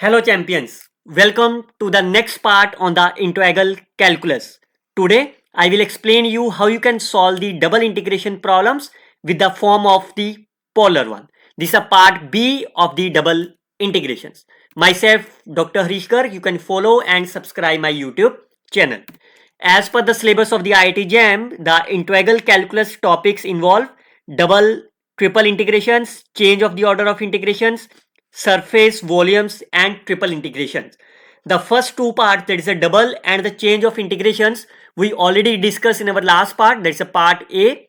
Hello champions, welcome to the next part on the integral calculus. Today I will explain you how you can solve the double integration problems with the form of the polar one. This is a part B of the double integrations. Myself Dr. Harishkar, you can follow and subscribe my YouTube channel. As per the syllabus of the IIT JAM, the integral calculus topics involve double triple integrations, change of the order of integrations, surface, volumes and triple integrations. The first two parts, that is a double and the change of integrations, we already discussed in our last part, that's a part A,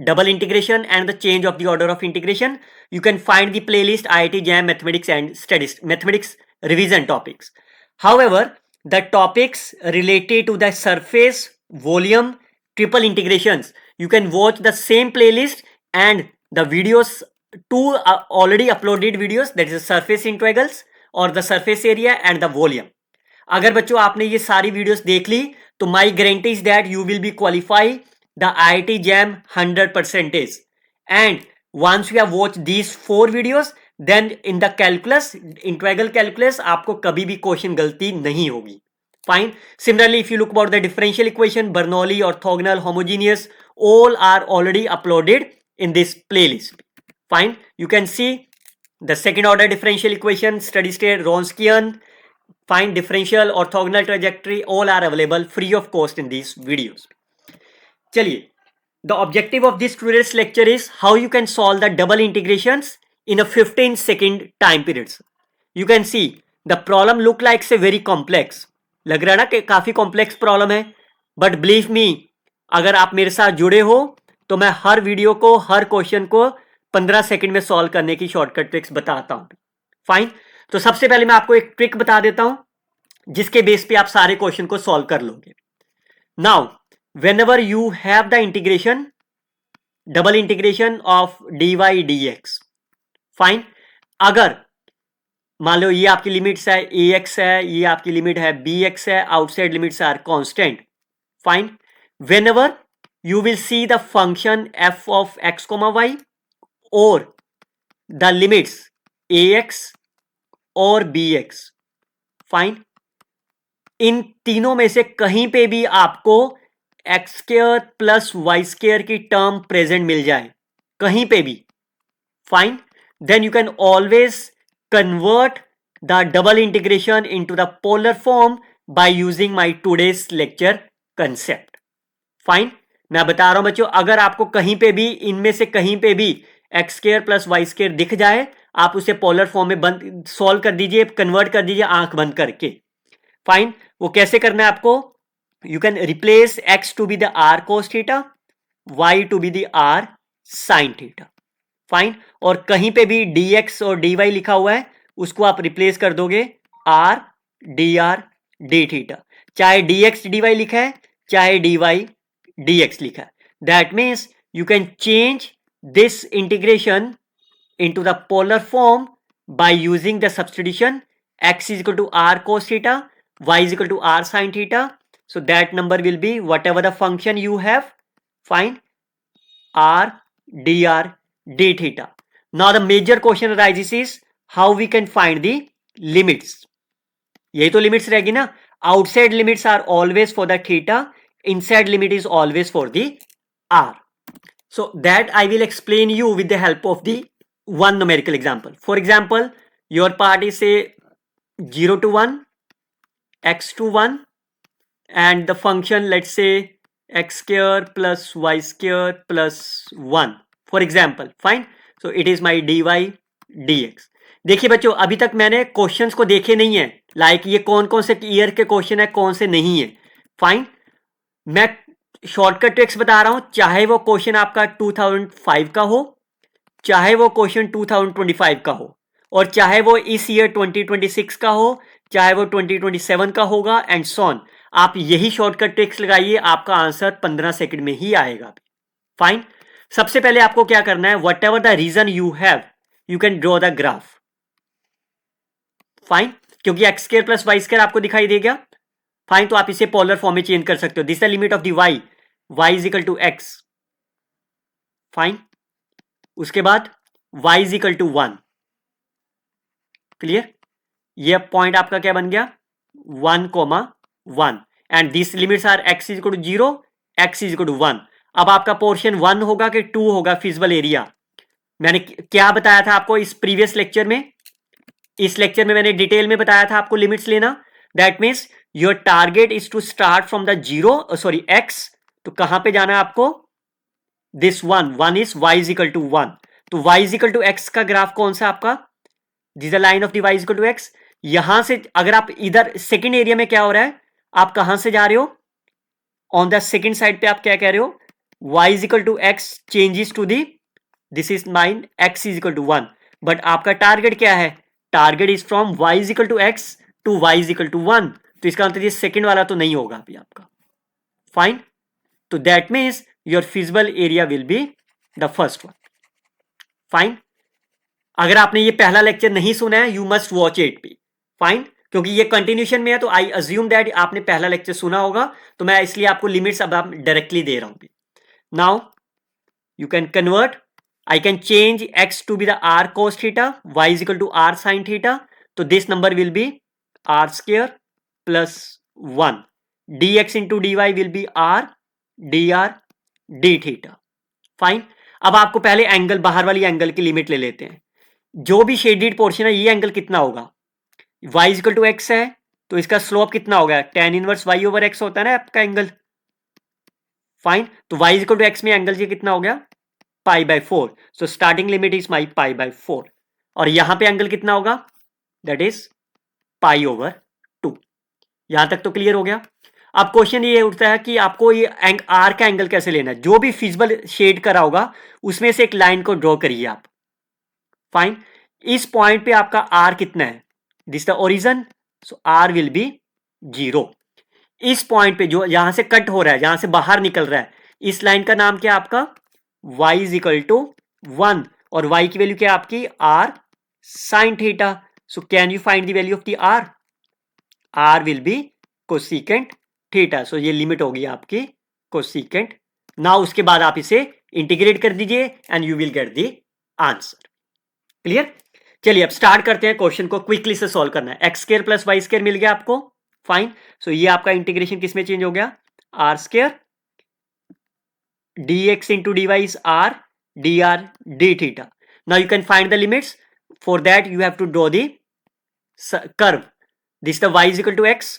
double integration and the change of the order of integration. You can find the playlist IIT JAM Mathematics and Statistics, Mathematics revision topics. However, the topics related to the surface, volume, triple integrations, you can watch the same playlist and the videos, two already uploaded videos, that is surface integrals और the surface area and the volume. अगर बच्चों आपने ये सारी videos देख ली तो my guarantee is that you will be qualify the IIT JAM 100%. And once you have watched these 4 videos, then in the calculus, integral calculus, आपको कभी भी क्वेश्चन गलती नहीं होगी. Fine. Similarly, if you look about the differential equation, Bernoulli, orthogonal, homogeneous, all are already uploaded in this playlist. Fine. You can see the second order differential equation, steady state, Wronskian, find differential, orthogonal trajectory, all are available free of cost in these videos. चलिए, the objective of this today's lecture is how you can solve the double integrations in a 15-second time periods. You can see the problem look like say very complex. लग रहा है ना कि काफी complex problem है, but believe me, अगर आप मेरे साथ जुड़े हो तो मैं हर वीडियो को, हर क्वेश्चन को 15 सेकंड में सॉल्व करने की शॉर्टकट ट्रिक्स बताता हूं. फाइन. तो सबसे पहले मैं आपको एक ट्रिक बता देता हूं जिसके बेस पे आप सारे क्वेश्चन को सॉल्व कर लोगे. Now whenever you have the integration, double integration of dy dx, fine. अगर मान लो ये आपकी लिमिट्स है, ax है, ये आपकी लिमिट है bx है, outside limits are constant. Fine. whenever you will see the function f of x comma y or the limits ax और bx, फाइन, इन तीनों में से कहीं पे भी आपको x square plus y square की टर्म प्रेजेंट मिल जाए, कहीं पे भी, fine, then you can always convert the double integration into the polar form by using my today's lecture concept. Fine. मैं बता रहा हूं बच्चों, अगर आपको कहीं पे भी, इनमें से कहीं पे भी x square plus y square दिख जाए, आप उसे पोलर फॉर्म में बंद सॉल्व कर दीजिए, कन्वर्ट कर दीजिए आंख बंद करके. फाइन. वो कैसे करना है आपको? You can replace x to be the r cos theta, y to be the r sine theta. Fine. और कहीं पे भी डी एक्स और डी वाई लिखा हुआ है, उसको आप रिप्लेस कर दोगे आर डी थीटा. चाहे डी एक्स डी वाई लिखा है, चाहे डी वाई डी एक्स लिखा है. That means you can change this integration into the polar form by using the substitution x is equal to r cos theta, y is equal to r sin theta. So that number will be whatever the function you have, find r dr d theta. Now the major question arises is how we can find the limits. यही तो limits रहेगी ना. Outside limits are always for the theta, inside limit is always for the r. So that I will explain you with the help of the one numerical example. For example, your part is say 0 to 1, x to 1, and the function let's say x square plus y square plus 1, for example. Fine. So it is my dy dx. देखिए बच्चों, अभी तक मैंने questions को देखे नहीं है, like ये कौन कौन से ईयर के क्वेश्चन है, कौन से नहीं है. फाइन. मैं शॉर्टकट ट्रिक्स बता रहा हूं, चाहे वो क्वेश्चन आपका 2005 का हो, चाहे वो क्वेश्चन 2025 का हो, और चाहे वो इस ईयर 2026 का हो, चाहे वो 2027 का होगा एंड सो ऑन. आप यही शॉर्टकट ट्रिक्स लगाइए, आपका आंसर 15 सेकंड में ही आएगा. फाइन. सबसे पहले आपको क्या करना है, whatever the reason you have, you can draw the graph. Fine. क्योंकि x square plus y square आपको दिखाई देगा. फाइन. तो आप इसे पोलर फॉर्म में चेंज कर सकते हो. This the limit of the y, y is equal to x. Fine. उसके बाद y is equal to 1. Clear. ये पॉइंट आपका क्या बन गया 1,1 and this limits are x is equal to 0, x is equal to 1। अब आपका पोर्शन 1 होगा कि 2 होगा फिजिबल एरिया? मैंने क्या बताया था आपको इस प्रीवियस लेक्चर में? इस लेक्चर में मैंने डिटेल में बताया था आपको लिमिट्स लेना। That means your target is to start from the x। तो कहां पे जाना है आपको? This one is y is equal to 1। तो y is equal to x का ग्राफ कौन सा आपका? This the line of the y is equal to x। यहां से अगर आप इधर सेकेंड एरिया में क्या हो रहा है, आप कहां से जा रहे हो? ऑन द सेकेंड साइड पे आप क्या कह रहे हो? y is equal to x changes to the, this is mine x is equal to 1। But आपका टारगेट क्या है? Target is from y is equal to x to y is equal to 1। तो इसका मतलब ये सेकेंड वाला तो नहीं होगा अभी आपका। फाइन। तो that means your feasible area will be the first one. Fine. अगर आपने ये पहला लेक्चर नहीं सुना है, यू मस्ट वॉच इट भी। फाइन। क्योंकि ये कंटिन्यूशन में है तो आई अज्यूम दैट आपने पहला लेक्चर सुना होगा, तो मैं इसलिए आपको लिमिट्स अब डायरेक्टली दे रहा हूं। Now you can convert, I can change x to be the r cos theta, y is equal to r sin theta. So this number will be r square plus 1. dx into dy will be r dr d theta. Fine. अब आपको पहले angle, बाहर वाली angle की limit ले लेते हैं। जो भी शेडेड पोर्शन है, ये एंगल कितना होगा? y is equal to x है तो इसका स्लोप कितना होगा? tan inverse y over x होता है ना आपका एंगल। फाइन। तो y is equal to x में एंगल ये कितना हो गया? पाई by 4। So starting limit is my pi by 4। और यहां पे एंगल कितना होगा? That is pi over 2। यहां तक तो क्लियर हो गया। अब क्वेश्चन ये उठता है कि आपको ये आर का एंगल कैसे लेना है? जो भी फिजिबल शेड करा होगा उसमें से एक लाइन को ड्रॉ करिए आप। फाइन। इस पॉइंट पे आपका आर कितना है? This the origin, so r will be 0। इस पॉइंट पे जो यहां से कट हो रहा है, यहां से बाहर निकल रहा है, इस लाइन का नाम क्या है आपका? y is equal to 1। और y की वैल्यू क्या है आपकी? r sin थीटा। So can you find the value of the r? r will be cosecant theta. So ये लिमिट होगी आपकी कोसेकेंट। नाउ उसके बाद आप इसे इंटीग्रेट कर दीजिए and you will get the answer. Clear? चलिए अब स्टार्ट करते हैं क्वेश्चन को क्विकली से सॉल्व करना है। X square plus y square मिल गया आपको। फाइन। सो ये आपका इंटीग्रेशन किस में चेंज हो गया? R square dx into dy is r dr d theta. Now you can find the limits. For that you have to draw the curve. This is the y is equal to x.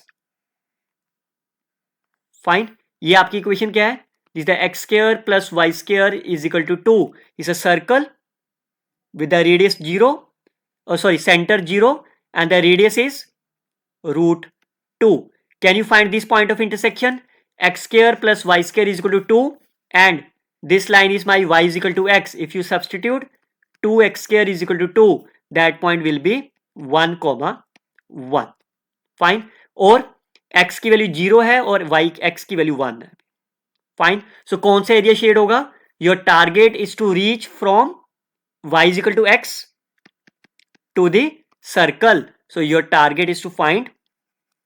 Fine. ये आपकी equation क्या है? This is the x square plus y square is equal to 2. Is a circle with the radius 0. Oh sorry, center 0 and the radius is root 2. Can you find this point of intersection? X square plus y square is equal to 2 and this line is my y is equal to x. If you substitute 2x square is equal to 2, that point will be 1,1. Fine. और x की value 0 है और y x की value 1 है। Fine. So कौन सा area shade होगा? Your target is to reach from y is equal to x to the circle. So your target is to find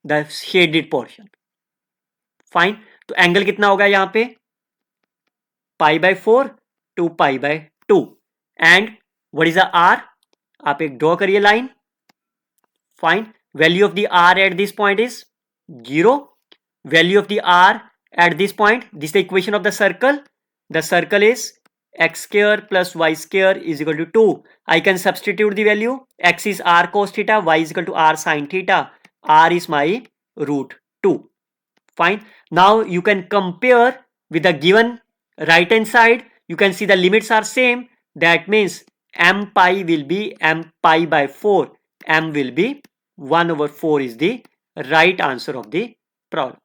the shaded portion. Fine. तो angle कितना होगा यहां पे? Pi by 4 to pi by 2 and what is the r? आप एक draw करिए line. Fine. Value of the r at this point is 0। Value of the r at this point, this the equation of the circle. The circle is x square plus y square is equal to 2. I can substitute the value. X is r cos theta, y is equal to r sin theta. R is my root 2. Fine. Now you can compare with the given right hand side. You can see the limits are same. That means m pi will be m pi by 4. M will be 1 over 4 is the right answer of the problem.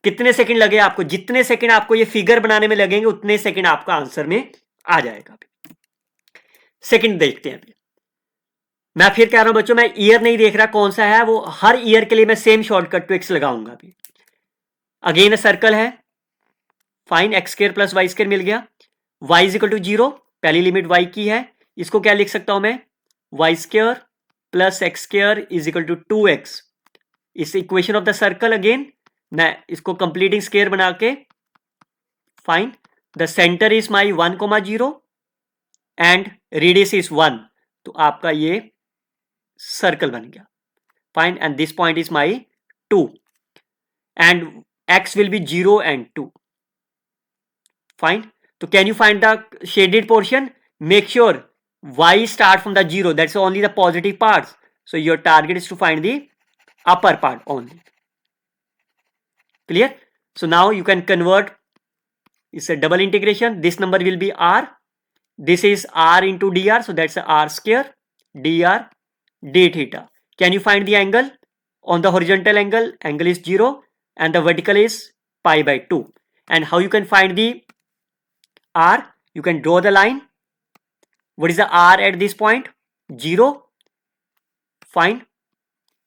कितने second लगे आपको? जितने second आपको ये figure बनाने में लगेंगे उतने सेकंड आपका आंसर में आ जाएगा। सेकंड देखते हैं अभी। मैं फिर कह रहा हूं बच्चों, मैं ईयर नहीं देख रहा कौन सा है, वो हर ईयर के लिए मैं सेम शॉर्टकट ट्रिक्स लगाऊंगा अभी। अगेन सर्कल है। Fine. X square plus y square मिल गया। वाई इज इक्वल टू 0, पहली लिमिट वाई की है। इसको क्या लिख सकता हूं मैं? Y square plus x square is equal to 2x। इस equation of the circle again मैं इसको कंप्लीटिंग स्क्वायर बना के, fine, the centre is my 1,0 and radius is 1। तो आपका ये सर्कल बन गया. Fine, and this point is my 2 and x will be 0 and 2. Fine. So can you find the shaded portion? Make sure y start from the 0, that's only the positive parts. So your target is to find the upper part only. Clear? So now you can convert, it's a double integration. This number will be r, this is r into dr, so that's a r square dr d theta. Can you find the angle? On the horizontal angle is 0 and the vertical is pi by 2. And how you can find the r? You can draw the line. What is the r at this point? 0. Fine.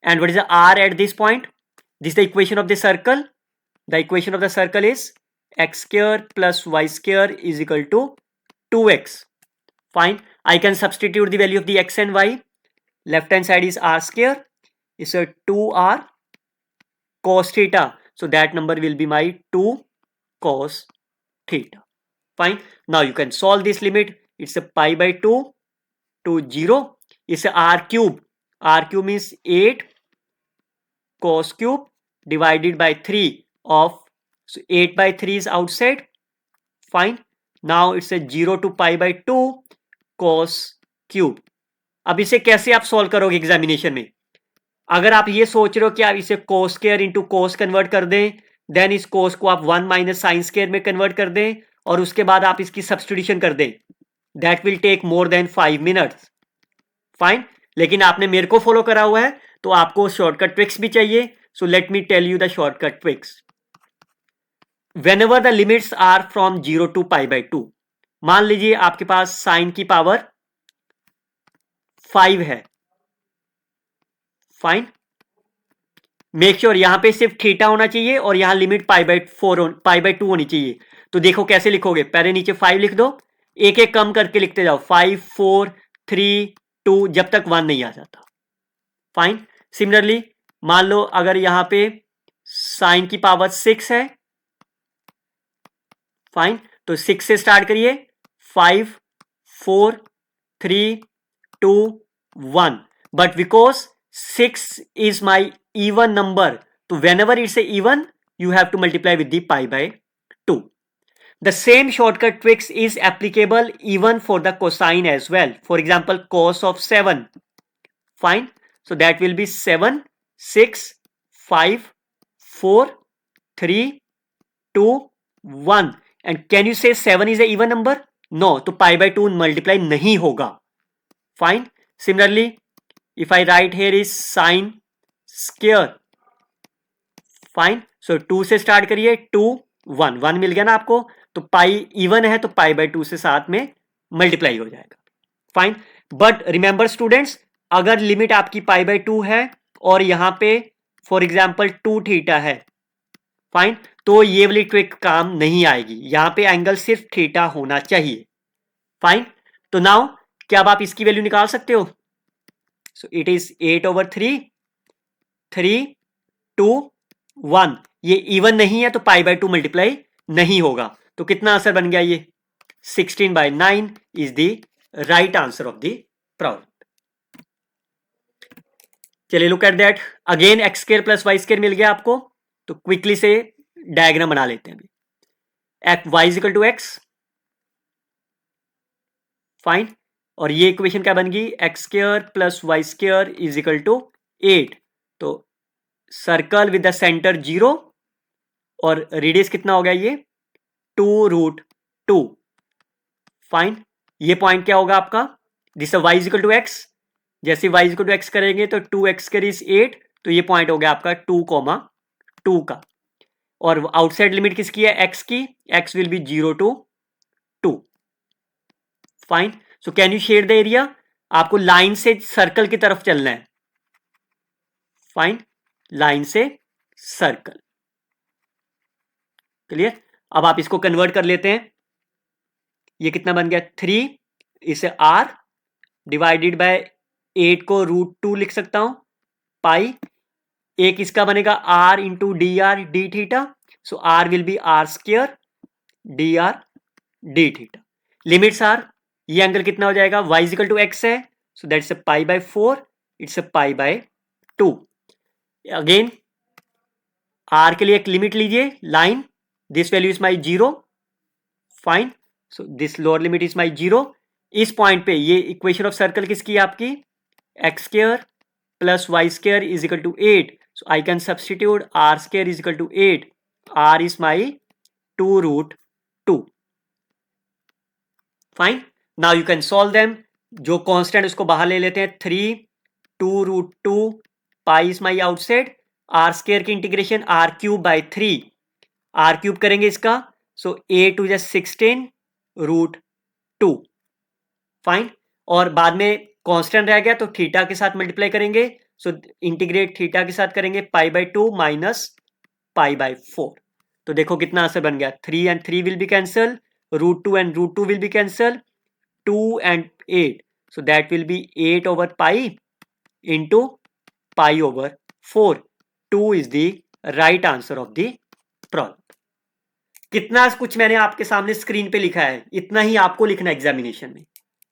And what is the r at this point? This is the equation of the circle. The equation of the circle is x square plus y square is equal to 2x. Fine. I can substitute the value of the x and y. Left hand side is r square. It's a 2r cos theta. So that number will be my 2 cos theta. Fine. Now you can solve this limit. It's a pi by 2 to 0. It's a r cube. R cube means 8 cos cube divided by 3 of, so 8 by 3 is outside. Fine. Now it's a 0 to pi by 2 cos cube. अब इसे कैसे आप solve करोगे examination में? अगर आप ये सोच रहे हो कि आप इसे cos square into cos convert कर दें, देन इस कोस को आप 1 माइनस साइन स्क्वायर में कन्वर्ट कर दें और उसके बाद आप इसकी सब्स्टिट्यूशन कर दें, that will take more than 5 minutes. Fine. लेकिन आपने मेरे को फॉलो करा हुआ है तो आपको शॉर्टकट ट्रिक्स भी चाहिए. So let me tell you the shortcut tricks. Whenever the limits are from 0 to pi by 2, मान लीजिए आपके पास साइन की पावर 5 है. फाइन. मेक श्योर यहां पे सिर्फ थीटा होना चाहिए और यहां लिमिट पाई बाय 2 होनी चाहिए. तो देखो कैसे लिखोगे, पहले नीचे 5 लिख दो, एक एक कम करके लिखते जाओ, 5 4 3 2 जब तक 1 नहीं आ जाता. फाइन. सिमिलरली मान लो अगर यहां पे साइन की पावर 6 है. फाइन. तो 6 से स्टार्ट करिए, 5 4 3 2 1. But because 6 is my even number, so whenever it's a even you have to multiply with the pi by 2. The same shortcut tricks is applicable even for the cosine as well. For example, cos of 7. Fine. So that will be 7 6 5 4 3 2 1. And can you say 7 is a even number? No, तो pi by 2 multiply नहीं होगा. Fine. Similarly, if I write here is sine square. Fine. So 2 से start करिए, 2 1 1 मिल गया ना आपको, तो पाई even है तो पाई बाय 2 से साथ में मल्टीप्लाई हो जाएगा. फाइन. बट रिमेंबर स्टूडेंट्स, अगर लिमिट आपकी पाई बाय 2 है और यहां पे फॉर एग्जांपल 2 थीटा है, फाइन, तो ये वाली ट्रिक काम नहीं आएगी. यहां पे एंगल सिर्फ थीटा होना चाहिए. फाइन. तो नाउ क्या अब आप इसकी वैल्यू निकाल सकते हो? So it is 8/3 3 2 1. ये इवन नहीं है तो पाई बाय 2 मल्टीप्लाई नहीं होगा. तो कितना आंसर बन गया? ये 16/9 is the right answer of the problem. चलिए look at that again. X square plus y square मिल गया आपको, तो क्विकली से डायग्राम बना लेते हैं. अभी y is equal to x. Fine. और ये इक्वेशन क्या बन गई? X square plus y square is equal to 8. तो सर्कल विद द सेंटर 0 और रेडियस कितना हो गया? ये 2√2. फाइन. ये पॉइंट क्या होगा आपका? This y is equal to x. जैसे y is equal to x करेंगे तो 2x इज 8, तो ये पॉइंट हो गया आपका 2,2 का. और आउटसाइड लिमिट किसकी है? एक्स की. X will be 0 to 2. Fine. So can you shade the area? आपको लाइन से सर्कल की तरफ चलना है. फाइन. लाइन से सर्कल. क्लियर. अब आप इसको कन्वर्ट कर लेते हैं. ये कितना बन गया? 3. इसे r डिवाइडेड बाय 8 को √2 लिख सकता हूं. पाई. एक इसका बनेगा r into d r d theta. So r will be r square d r d theta. Limits are, ये एंगल कितना हो जाएगा? y is equal to x है, so that's pi by 4. It's pi by 2. Again r के लिए एक limit लीजिए, line, this value is my 0. Fine, so this lower limit is my 0. इस पॉइंट पे ये इक्वेशन ऑफ सर्कल किसकी है आपकी, x square plus y square is equal to 8. So I can substitute r square is equal to 8. R is my 2√2. Fine, now you can solve them. जो constant उसको बाहर ले लेते हैं, 3 2√2 pi is my outside. R square की integration r cube by 3, r cube करेंगे इसका, सो ए to जा 16√2. फाइन, और बाद में कांस्टेंट रह गया तो थीटा के साथ मल्टीप्लाई करेंगे, सो इंटीग्रेट थीटा के साथ करेंगे पाई बाय 2 माइनस पाई बाय 4. तो देखो कितना आंसर बन गया, 3 and 3 will be cancel, √2 and √2 will be cancel, 2 and 8, so that will be 8 over pi into pi over 4. 2 is the right answer of the problem. कितना कुछ मैंने आपके सामने स्क्रीन पे लिखा है, इतना ही आपको लिखना एग्जामिनेशन में.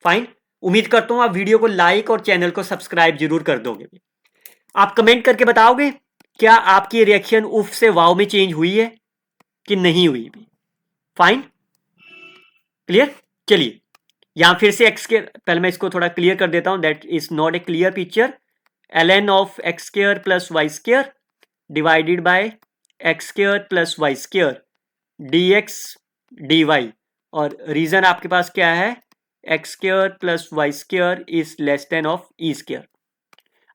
फाइन, उम्मीद करता हूं आप वीडियो को लाइक और चैनल को सब्सक्राइब जरूर कर दोगे. आप कमेंट करके बताओगे क्या आपकी रिएक्शन उफ से वाव में चेंज हुई है कि नहीं हुई भी. Fine, clear. चलिए यहां फिर से एक्स स्क्वायर, पहले मैं इसको थोड़ा क्लियर कर देता हूं, that is not a clear picture. ln of x square plus y square divided by x square plus y square dx dy, और रीजन आपके पास क्या है, x square plus y square is less than of e square.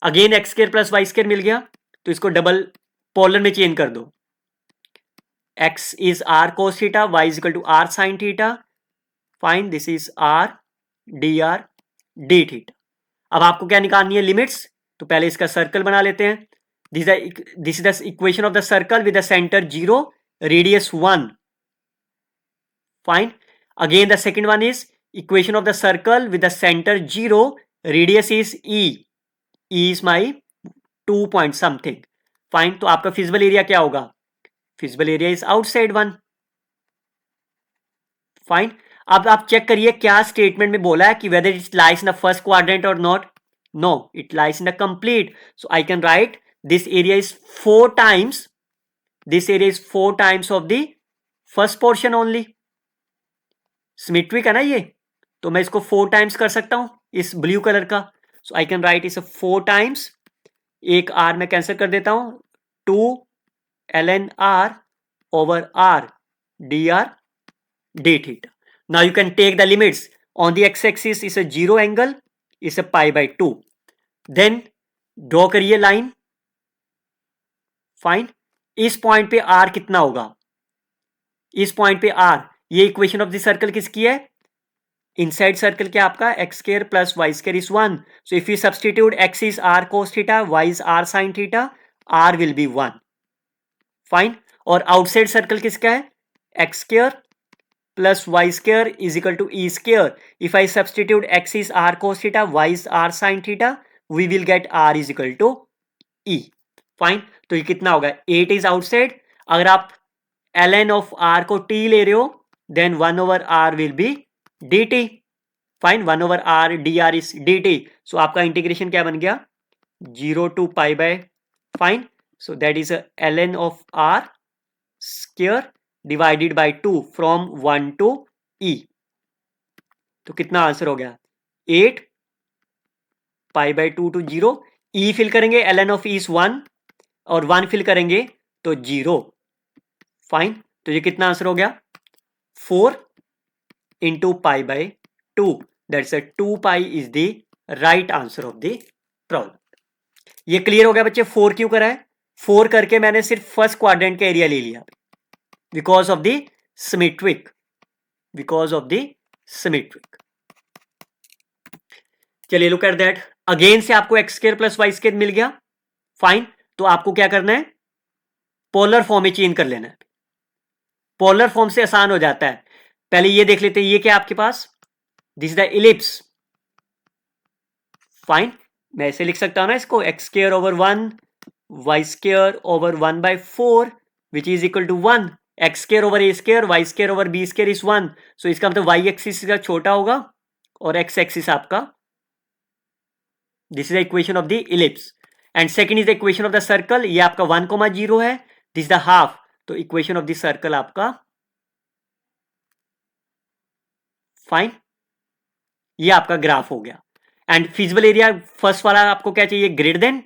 Again x square plus y square मिल गया, तो इसको double polar में चेंज कर दो. x is r cos theta, y is equal to r sin theta. Fine, this is r dr d theta. अब आपको क्या निकालनी है, लिमिट्स. तो पहले इसका सर्कल बना लेते हैं. This is the equation of the circle with the centre 0, radius 1. Fine, again the second one is equation of the circle with the centre 0, radius is e. e is my 2 point something. Fine, तो आपका feasible area क्या होगा, feasible area is outside 1. Fine, अब आप check करिए क्या statement में बोला है कि whether it lies in the first quadrant or not. No, it lies in the complete. So I can write this area is 4 times, this area is 4 times of the first portion only. Symmetric है ना ये, तो मैं इसको 4 times कर सकता हूं इस ब्लू कलर का. सो आई कैन राइट इस 4 टाइम्स, एक r में कैंसिल कर देता हूं, 2 ln r over r dr d theta. Now you can take the limits. On the x-axis is a 0 angle, is a pi by 2. Then draw करिए line. Fine, इस point पे r कितना होगा, इस पॉइंट पे r, ये equation of the circle किसकी है, इनसाइड सर्कल क्या आपका, x square plus y square is 1. So if you substitute x is r cos theta, y is r sin theta, r will be 1. Fine, और outside circle किसका है, x square plus y square is equal to e square. If I substitute x is r cos theta, y is r sin theta, we will get r is equal to e. Fine, तो ये कितना होगा, 8 is outside. अगर आप ln of r को t ले रहे हो, then 1 over r will be dt. Fine, 1 over r dr is dt. So आपका इंटीग्रेशन क्या बन गया, 0 to pi by. Fine, so that is ln of r square divided by 2 from 1 to e. तो कितना answer हो गया, 8 pi by 2 to 0. e fill करेंगे, ln of e is 1 और 1 फिल करेंगे तो 0. फाइन, तो ये कितना आंसर हो गया, 4 into pi by 2. That's a 2 pi is the right answer of the problem. ये क्लियर हो गया बच्चे, 4 क्यों करा है, 4 करके मैंने सिर्फ फर्स्ट क्वाड्रेंट का एरिया ले लिया, because of the symmetric, because of the symmetric. चलिए लुक एट दैट. अगेन से आपको x square plus y square मिल गया. फाइन, तो आपको क्या करना है, पोलर फॉर्म में चेंज कर लेना है. पोलर फॉर्म से आसान हो जाता है. पहले ये देख लेते हैं, ये क्या आपके पास, this is the ellipse. Fine, मैं ऐसे लिख सकता हूं ना इसको, x square over 1 y square over 1 by 4 which is equal to 1. X square over a square, y square over b square is 1. So इसका मतलब वाई एक्सिस का छोटा होगा और एक्स एक्सिस आपका this is the equation of the ellipse and second is the equation of the circle. ये आपका 1,0 है, दिस इज द हाफ. तो इक्वेशन ऑफ द सर्कल आपका फाइन. ये आपका ग्राफ हो गया. एंड फिजिबल एरिया फर्स्ट वाला आपको क्या चाहिए, ग्रेटर देन,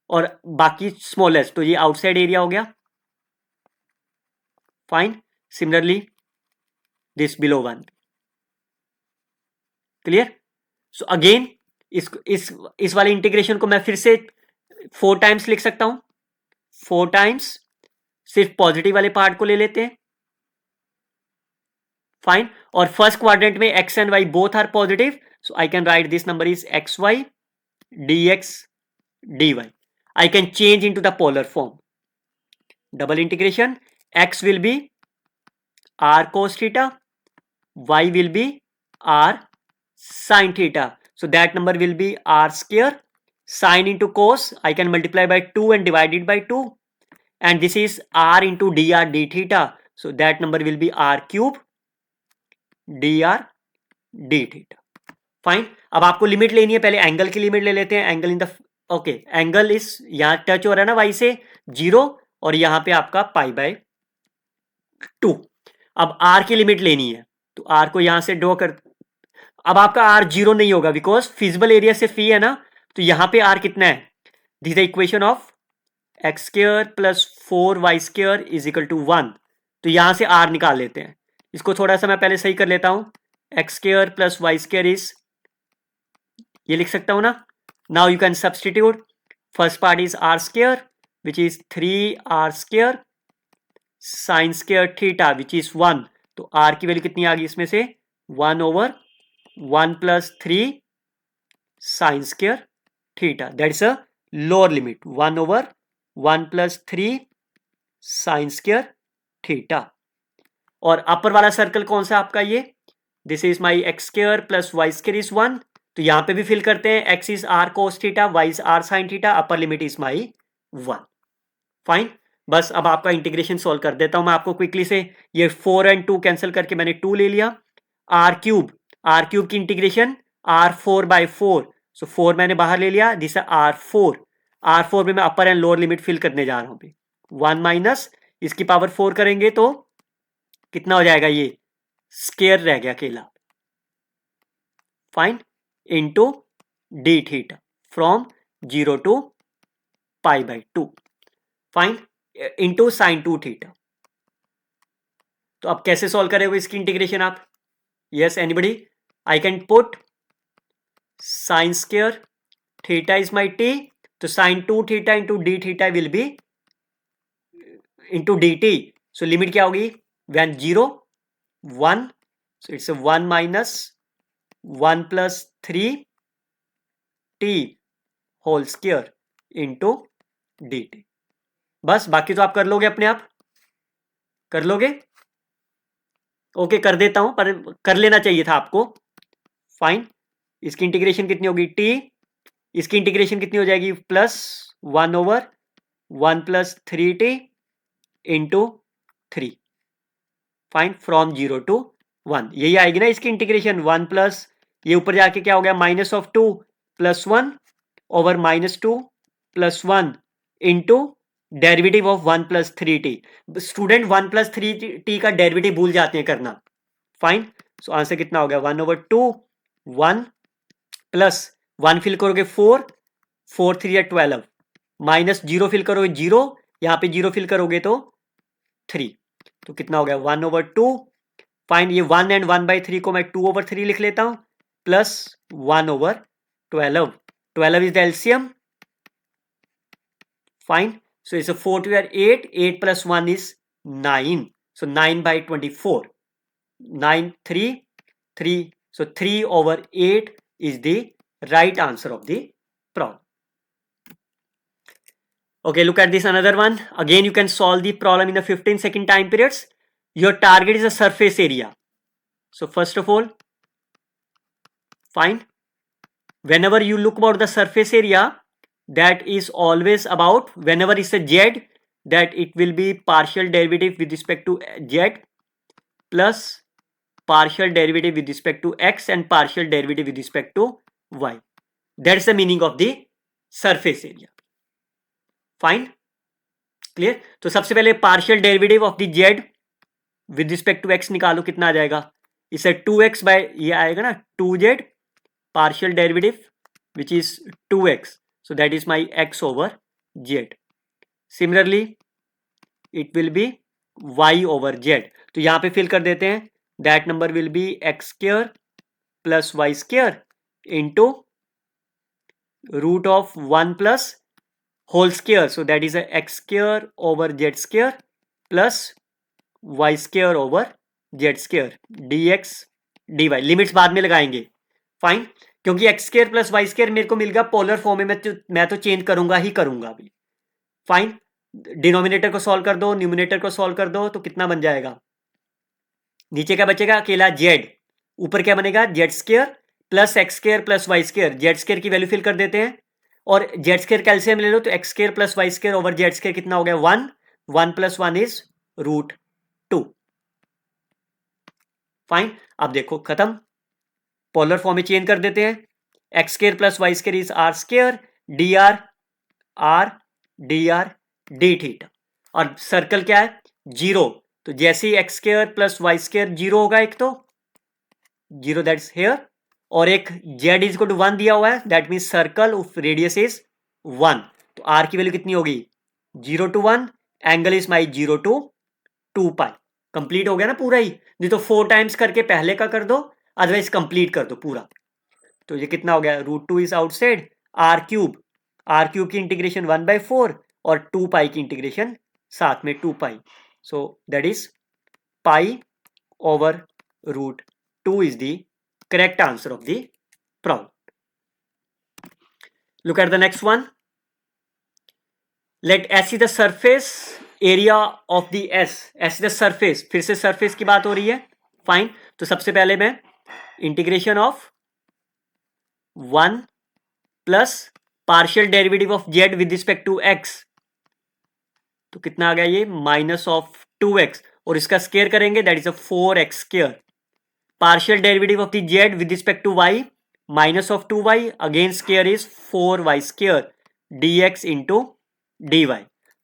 और बाकी स्मॉलेस्ट, तो ये आउटसाइड एरिया हो गया. Fine. Similarly this below 1. Clear. So again इस वाले इंटीग्रेशन को मैं फिर से 4 टाइम्स लिख सकता हूं. 4 टाइम्स सिर्फ पॉजिटिव वाले पार्ट को ले लेते हैं. फाइन. और फर्स्ट क्वाड्रेंट में x and y both are positive, so I can write this number is x y dx dy. I can change into the polar form. Double integration, x will be r cos theta, y will be r sin theta. So that number will be r square. Sin into cos, I can multiply by 2 and divide it by 2. And this is r into dr d theta. So that number will be r cube dr d theta. Fine. अब आपको limit लेनी है, पहले angle की limit ले लेते हैं. Angle in the okay, angle इस यहां टच हो रहा है ना वाई से 0, और यहां पे आपका π/2. अब r की लिमिट लेनी है, तो r को यहां से ड्रॉ कर. अब आपका r 0 नहीं होगा बिकॉज फिजिबल एरिया से फी है ना, तो यहां पे r कितना है, this is the equation of x square plus 4y² is equal to 1. तो यहां से r निकाल लेते हैं. इसको थोड़ा सा मैं पहले सही कर लेता हूं. X square plus y² is, ये लिख सकता हूं ना. Now you can substitute. First part is r square which is 3r² sine square theta which is 1. तो r की वैल्यू कितनी आ गई इसमें से, 1/1 + 3 sign square theta. That is a lower limit, 1/1 + 3 sign square theta. और अपर वाला सर्कल कौन सा आपका, ये this is my x² plus y² is 1. तो यहां पे भी फिल करते हैं. x is r cos theta, y is r sin theta, upper limit is my 1. Fine. बस अब आपका इंटीग्रेशन सॉल्व कर देता हूं मैं आपको क्विकली से. ये 4 and 2 कैंसिल करके मैंने 2 ले लिया. r³ की इंटीग्रेशन r4/4. सो 4 मैंने बाहर ले लिया, दिस r4 में मैं अपर एंड लोअर लिमिट फिल करने जा रहा हूं. 1 माइनस इसकी पावर 4 करेंगे तो कितना हो जाएगा, ये स्क्वायर रह गया अकेला. Fine. into d theta from 0 to π/2. Fine. into sin 2 theta. तो अब कैसे सॉल्व करेंगे इसकी इंटीग्रेशन आप, yes anybody. I can put sign square theta is my t. तो sin 2 theta into d theta will be into dt. So limit क्या होगी, when 0 1, so it's a 1 minus 1 plus 3t whole square into dt. बस बाकी तो आप कर लोगे, अपने आप कर लोगे. ओके कर देता हूं, पर कर लेना चाहिए था आपको. फाइन. इसकी इंटीग्रेशन कितनी होगी, t. इसकी इंटीग्रेशन कितनी हो जाएगी, +1/1 + 3t into 3. Fine. From 0 to 1 यही आएगी ना इसकी इंटीग्रेशन. 1 प्लस ये ऊपर जाके क्या हो गया, -2 + 1 over -2 + 1 into derivative of 1 + 3t. Student 1 + 3t का डेरिवेटिव भूल जाते हैं करना. फाइन. सो आंसर कितना हो गया, 1/2 1 प्लस 1 फिल करोगे 4 4 3 या 12 माइनस 0 फिल करोगे 0, यहां पे 0 फिल करोगे तो 3. तो कितना हो गया, 1/2. फाइन. ये 1 and 1/3 को मैं 2/3 लिख लेता हूं, plus 1/12. 12 is the LCM. Fine. So it's a 4 to 8. 8 plus 1 is 9. So 9/24. 9 3 3. So 3/8 is the right answer of the problem. Okay, look at this another one. Again, you can solve the problem in the 15-second time periods. Your target is a surface area. So first of all, fine. Whenever you look about the surface area, that is always about, whenever it's a z, that it will be partial derivative with respect to z plus partial derivative with respect to x and partial derivative with respect to y. That is the meaning of the surface area. Fine, clear. तो सबसे पहले partial derivative of the z with respect to x निकालो, कितना आ जाएगा, इसे 2x bye ये आएगा ना 2z partial derivative which is 2x, so that is my x over z. Similarly it will be y over z, तो यहाँ पे फिल कर देते हैं, that number will be x square plus y square into root of 1 plus whole square, so that is a x square over z square plus y square over z square dx dy. Limits बाद में लगाएंगे, फाइन, क्योंकि x square plus y square मेरे को मिल गया polar form में, मैं तो चेंज करूंगा ही करूंगा अभी। फाइन, डिनोमिनेटर को सॉल्व कर दो, न्यूमिनेटर को सॉल्व कर दो, तो कितना बन जाएगा, नीचे क्या बचेगा, अकेला जेड, ऊपर क्या बनेगा, z square plus x square plus y square, z square की वैल्यू फिल कर देते हैं, और जेड स्क्र कैल्सियम ले लो, तो x square plus y square over z square कितना हो गया 1, 1 प्लस 1 इज √2। फाइन, अब देखो खत्म, पोलर फॉर्म में चेंज कर देते हैं, x square plus y square is r square d r d theta, और सर्कल क्या है, जीरो, तो जैसे ही x square plus y square zero होगा, एक तो जीरो दैट्स हेयर, और एक जेड इज इक्वल टू 1 दिया हुआ है, that mean circle of radius is 1, तो आर की वैल्यू कितनी होगी 0 to 1, angle is my 0 to 2 pi. Complete हो गया ना पूरा ही, नहीं तो 4 टाइम्स करके पहले का कर दो, अदरवाइज कंप्लीट कर दो पूरा। तो ये कितना हो गया, √2 इज आउटसाइड, आर क्यूब की इंटीग्रेशन 1/4 और 2 पाई की इंटीग्रेशन साथ में 2 pi, so that is pi over √2 is the correct answer of the problem. Look at the next one, let S is the surface area of the S is the surface, फिर से surface की बात हो रही है। Fine, तो सबसे पहले मैं integration of 1 plus partial derivative of z with respect to x, तो कितना आ गया ये माइनस ऑफ 2x, और इसका स्केयर करेंगे that is a 4x square, partial derivative of the z with respect to y minus of 2y, again square is 4y square dx into dy,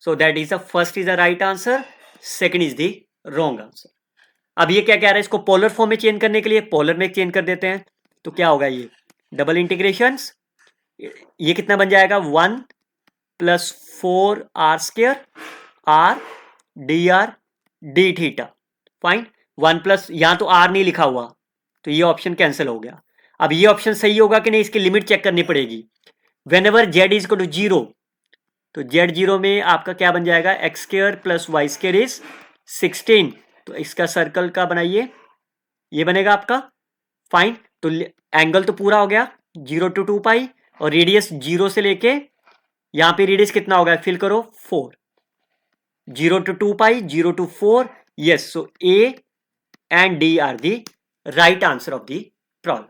so that is the first is the right answer, second is the wrong answer. अब ये क्या कह रहा है, इसको polar form में change करने के लिए पोलर में चेंज कर देते हैं, तो क्या होगा ये डबल इंटीग्रेशंस, ये कितना बन जाएगा 1 plus 4r square R d theta. Fine, 1 plus, यहां तो r नहीं लिखा हुआ, तो ये ऑप्शन कैंसिल हो गया। अब ये ऑप्शन सही होगा कि नहीं, इसकी लिमिट चेक करनी पड़ेगी। Whenever z is equal to 0, तो जेड 0 में आपका क्या बन जाएगा, x square plus y square is 16, तो इसका सर्कल का बनाइए, ये बनेगा आपका। फाइन, तो एंगल तो पूरा हो गया 0 to 2 पाई, और रेडियस 0 से लेके यहां पे रेडियस कितना होगा, फिल करो 4, 0 to 2 pi 0 to 4, yes, so a and d are the right answer of the problem.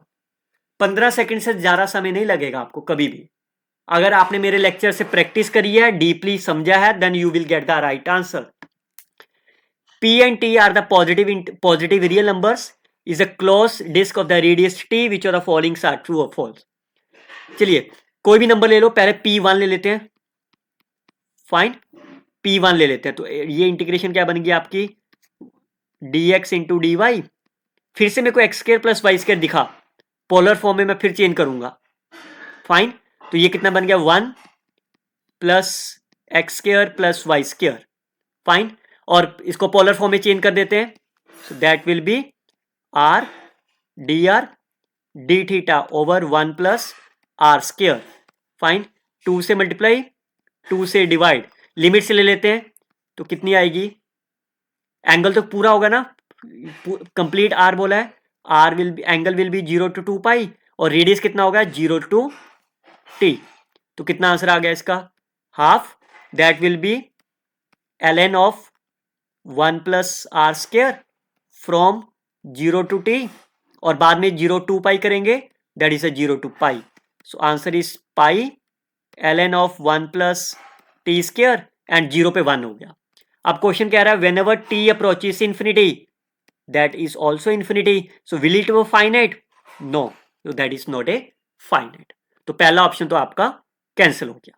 15 second से ज्यादा समय नहीं लगेगा आपको कभी भी, अगर आपने मेरे लेक्चर से प्रैक्टिस करी है, डीपली समझा है, then you will get the right answer. P and T are the positive real numbers is a closed disk of the radius t which of the following are true or false। चलिए कोई भी number ले लो, पहले P1 ले लेते हैं। Fine, P1 ले लेते हैं, तो ये इंटीग्रेशन क्या बन गई आपकी dx इंटू डी वाई, फिर से मेरे को x square plus y square दिखा, पोलर फॉर्म में मैं फिर चेंज करूंगा। फाइन, तो ये कितना बन गया 1 plus x square plus y square. Fine, और इसको पोलर फॉर्म में चेंज कर देते हैं, so that will be r d theta over 1 plus r square. Fine, 2 से मल्टीप्लाई 2 से डिवाइड, लिमिट से ले लेते हैं, तो कितनी आएगी, एंगल तो पूरा होगा ना, कंप्लीट आर बोला है, r will be angle will be 0 to 2 pi, और रेडियस कितना होगा 0 to t, तो कितना आंसर आ गया इसका half, that will be ln of 1 plus r square from 0 to t, और बाद में 0 to पाई करेंगे, that is a 0 to pi, so answer is pi ln of 1 plus T square and 0 पे 1 हो गया। अब क्वेश्चन कह रहा है whenever t approaches infinity that is also infinity, so will it be finite, no, that is not a finite. तो पहला option तो आपका कैंसिल हो गया।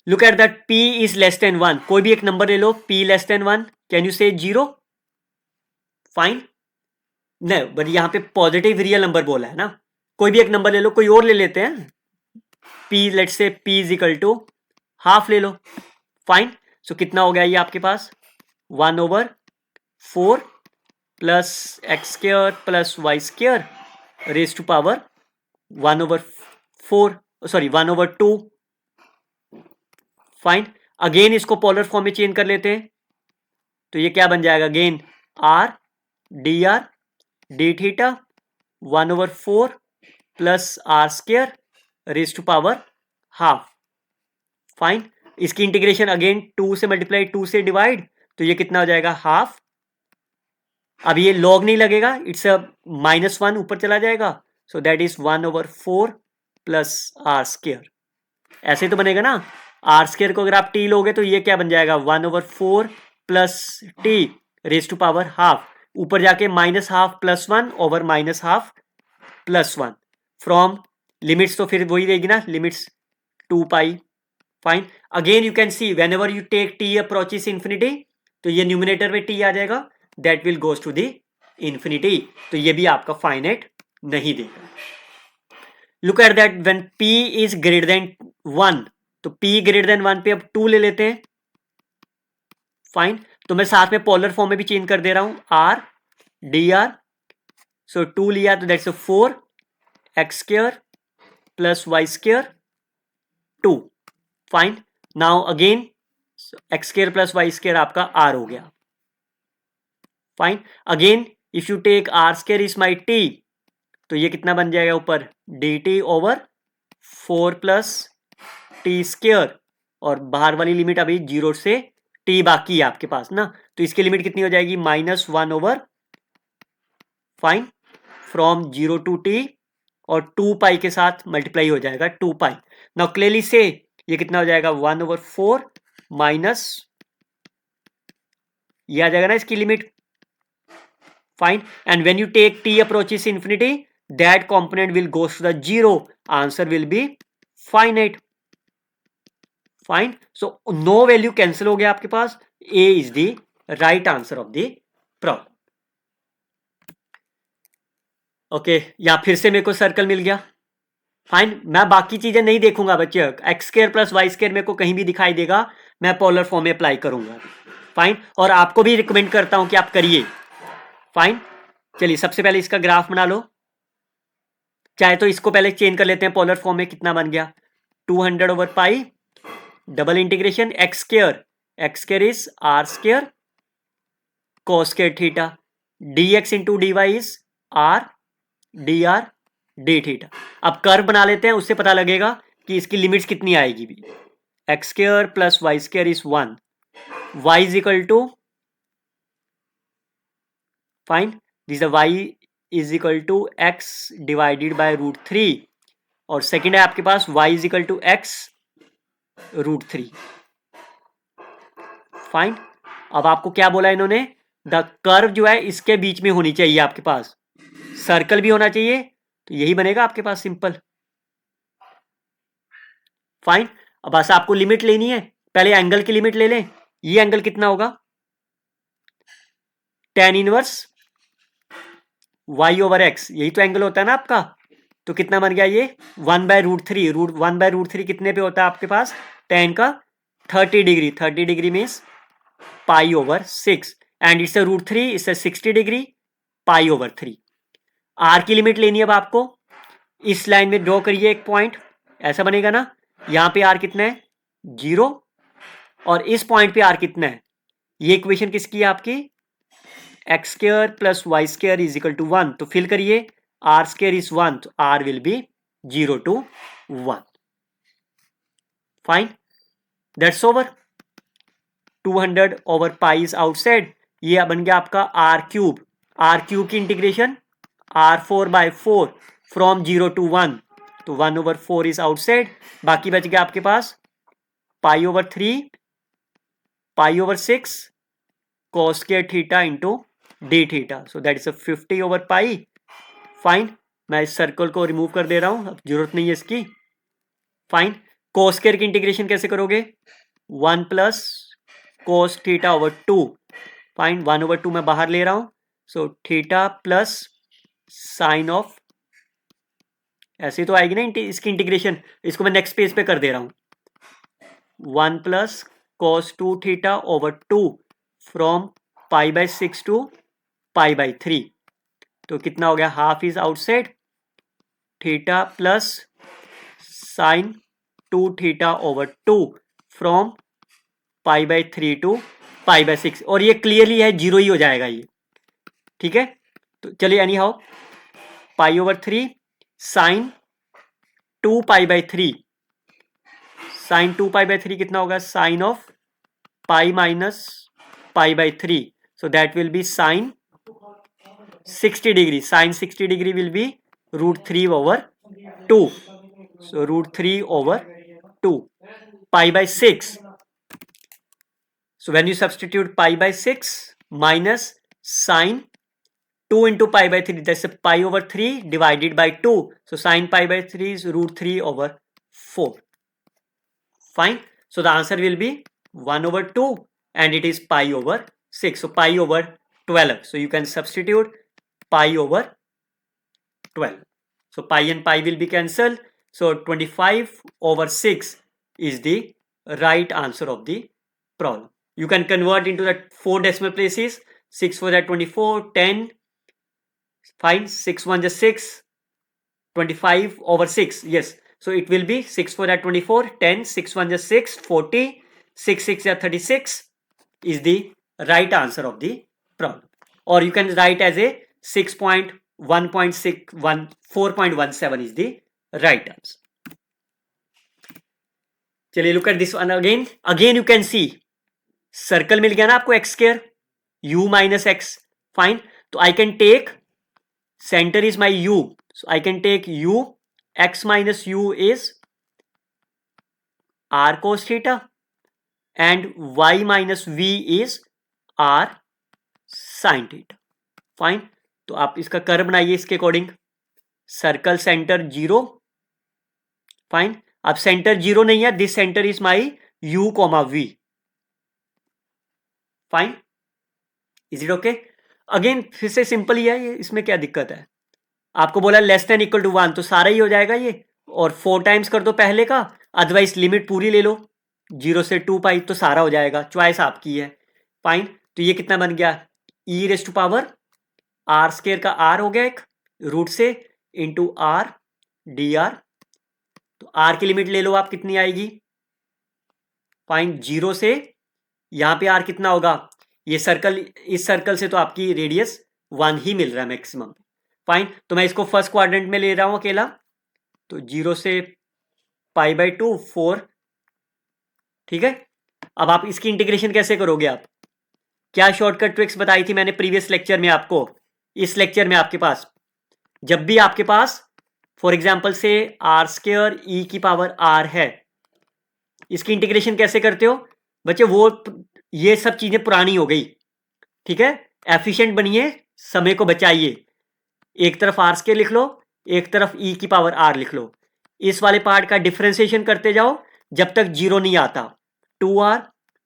Look at that p is less than 1, कोई भी एक नंबर ले लो, p less than 1, can you say 0? Fine, नहीं बट यहां पे पॉजिटिव रियल नंबर बोला है ना, कोई भी एक नंबर ले लो, कोई और ले लेते हैं, p let's say p is equal to half ले लो। फाइन, सो कितना हो गया ये आपके पास 1/4 plus x square plus y square raise to power 1/4, sorry 1/2। Fine, again इसको पोलर फॉर्म में चेंज कर लेते हैं, तो ये क्या बन जाएगा again r d theta 1/4 plus r square raise to power half. Fine, इसकी इंटीग्रेशन अगेन 2 से मल्टीप्लाई 2 से डिवाइड, तो ये कितना हो जाएगा हाफ। अब ये लॉग नहीं लगेगा, इट्स अ -1 ऊपर चला जाएगा, so that is 1/4 plus r square. ऐसे तो बनेगा ना, आर स्क्वायर को अगर आप टी लोगे तो ये क्या बन जाएगा 1/4 plus t raise to power half, ऊपर जाके -1/2 plus 1 over -1/2 plus 1 from limits, तो फिर वही रहेगी ना limits 2 pi. Fine, again you can see whenever you take t approaches infinity, तो ये न्यूमिनेटर में टी आ जाएगा, that will goes to the infinity, तो ये भी आपका फाइनाइट नहीं देगा। Look at that when p is greater than 1, तो p ग्रेटर देन 1 पे अब 2 ले लेते हैं। फाइन, तो मैं साथ में पोलर फॉर्म में भी चेंज कर दे रहा हूं, r dr, सो 2 लिया तो that's 4 x square plus y square 2। Fine, now again x square plus y square आपका r हो गया। Fine, again if you take r square is my t, तो ये कितना बन जाएगा ऊपर d t over 4 plus t square, और बाहर वाली लिमिट अभी 0 से टी बाकी है आपके पास ना, तो इसकी लिमिट कितनी हो जाएगी -1 over fine from 0 to t, और 2 पाई के साथ मल्टीप्लाई हो जाएगा 2 पाई। नाउ क्लियरली से ये कितना हो जाएगा 1/4 माइनस, ये आ जाएगा ना इसकी limit. Fine, and when you take t approaches infinity, that component will goes to the 0, answer will be finite. Fine, so no value cancel हो गया आपके पास, a is the right answer of the problem. Okay, यहां फिर से मेरे को circle मिल गया। फाइन, मैं बाकी चीजें नहीं देखूंगा बच्चे, x square plus y square मेरे को कहीं भी दिखाई देगा, मैं पोलर फॉर्म में अप्लाई करूंगा। फाइन, और आपको भी रिकमेंड करता हूं कि आप करिए। फाइन, चलिए सबसे पहले इसका ग्राफ बना लो, चाहे तो इसको पहले चेंज कर लेते हैं पोलर फॉर्म में, कितना बन गया 200/पाई double integration x square is r square cos square theta dx into d y is r d theta. अब कर्व बना लेते हैं, उससे पता लगेगा कि इसकी लिमिट्स कितनी आएगी भी। X square plus y square is 1, y is equal to fine this y is equal to x divided by √3, और सेकेंड है आपके पास y is equal to x √3। Fine, अब आपको क्या बोला इन्होंने, द कर्व जो है इसके बीच में होनी चाहिए आपके पास, सर्कल भी होना चाहिए, तो यही बनेगा आपके पास सिंपल। फाइन, अब बस आपको लिमिट लेनी है, पहले एंगल की लिमिट ले लें, ये एंगल कितना होगा tan inverse y over x, यही तो एंगल होता है ना आपका, तो कितना बन गया ये 1/√3, 1/√3 कितने पे होता है आपके पास tan का 30 degree, 30 degree means pi over 6, and it's √3, इससे 60 डिग्री पाई ओवर 3। आर की लिमिट लेनी है अब आपको, इस लाइन में ड्रॉ करिए एक पॉइंट, ऐसा बनेगा ना, यहां पे आर कितना है 0, और इस पॉइंट पे आर कितना है, ये इक्वेशन किसकी है आपकी x square plus y square is equal to 1, तो फिल करिए आर स्क्वायर इज 1, तो r will be 0 to 1। Fine, that's over, 200/पाई इज आउटसाइड, ये बन गया आपका आर क्यूब की इंटीग्रेशन r4/4 फ्रॉम 0 to 1, तो 1/4 इज आउटसाइड, बाकी बच गया आपके पास π/3 π/6 cos square theta into d theta, so that is 50/पाई। फाइन, मैं इस सर्कल को रिमूव कर दे रहा हूँ, अब जरूरत नहीं है इसकी। फाइन, कोस स्क्वायर की इंटीग्रेशन कैसे करोगे? 1 plus cos theta over 2। Fine, 1/2 मैं बाहर ले रहा हूं, so theta plus sign of, ऐसी तो आएगी ना इसकी इंटीग्रेशन, इसको मैं नेक्स्ट पेज पे कर दे रहा हूं। 1 plus cos 2 theta over 2 from π/6 to π/3। तो कितना हो गया? Half is outside, theta plus sine 2 theta over 2 from π/3 to π/6। और ये क्लियरली है, जीरो ही हो जाएगा ये, ठीक है। तो चलिए एनी हाउ, π/3 साइन 2π/3, साइन 2π/3 कितना होगा? Sine of pi minus π/3, so that will be sine 60 degree, sine 60 degree will be √3/2, so √3/2 π/6. So when you substitute π/6 minus sine 2 into π/3, that's a π/3 divided by 2. So sine π/3 is √3/4. Fine. So the answer will be 1/2 and it is π/6. So π/12. So you can substitute π/12. So pi and pi will be cancelled. So 25/6 is the right answer of the problem. You can convert into the 4 decimal places. 6 4 are 24, 10, fine, 6 1 is 6, 25/6, yes. So it will be 6 4 are 24, 10, 6 1 is 6, 40, 6 6 are 36 is the right answer of the problem. Or you can write as a 6.1.614.17 is the right answer. चलिए look at this one again. Again you can see circle मिल गया ना आपको x square, u minus x. Fine, तो I can take center is my u, so I can take u, x minus u is r cos theta and y minus v is r sin theta. Fine, तो आप इसका curve बनाइए इसके according, circle centre 0. Fine, अब centre 0 नहीं है, this centre is my u, v. Fine, is it okay? Again फिर से सिंपल ही है ये, इसमें क्या दिक्कत है? आपको बोला लेस देन इक्वल टू 1, तो सारा ही हो जाएगा ये, और 4 टाइम्स कर दो पहले का, अदरवाइज लिमिट पूरी ले लो 0 से 2 पाई, तो सारा हो जाएगा, चॉइस आपकी है. फाइन, तो ये कितना बन गया? e⁻r² का r हो गया एक रूट से इंटू r dr. तो r की लिमिट ले लो आप, कितनी आएगी? फाइन, 0 से यहां पे r कितना होगा? ये सर्कल, इस सर्कल से तो आपकी रेडियस 1 ही मिल रहा है मैक्सिमम. फाइन, तो मैं इसको फर्स्ट क्वाड्रेंट में ले रहा हूं अकेला, तो 0 से π/2 4. ठीक है, अब आप इसकी इंटीग्रेशन कैसे करोगे? आप क्या शॉर्टकट ट्रिक्स बताई थी मैंने प्रीवियस लेक्चर में आपको? इस लेक्चर में आपके पास जब भी आपके पास फॉर एग्जांपल से r² e⁻r है, इसकी इंटीग्रेशन कैसे करते हो बच्चे? वो ये सब चीजें पुरानी हो गई, ठीक है. एफिशिएंट बनिए, समय को बचाइए. एक तरफ r² लिख लो, एक तरफ e⁻r लिख लो. इस वाले पार्ट का डिफरेंशिएशन करते जाओ जब तक 0 नहीं आता. 2r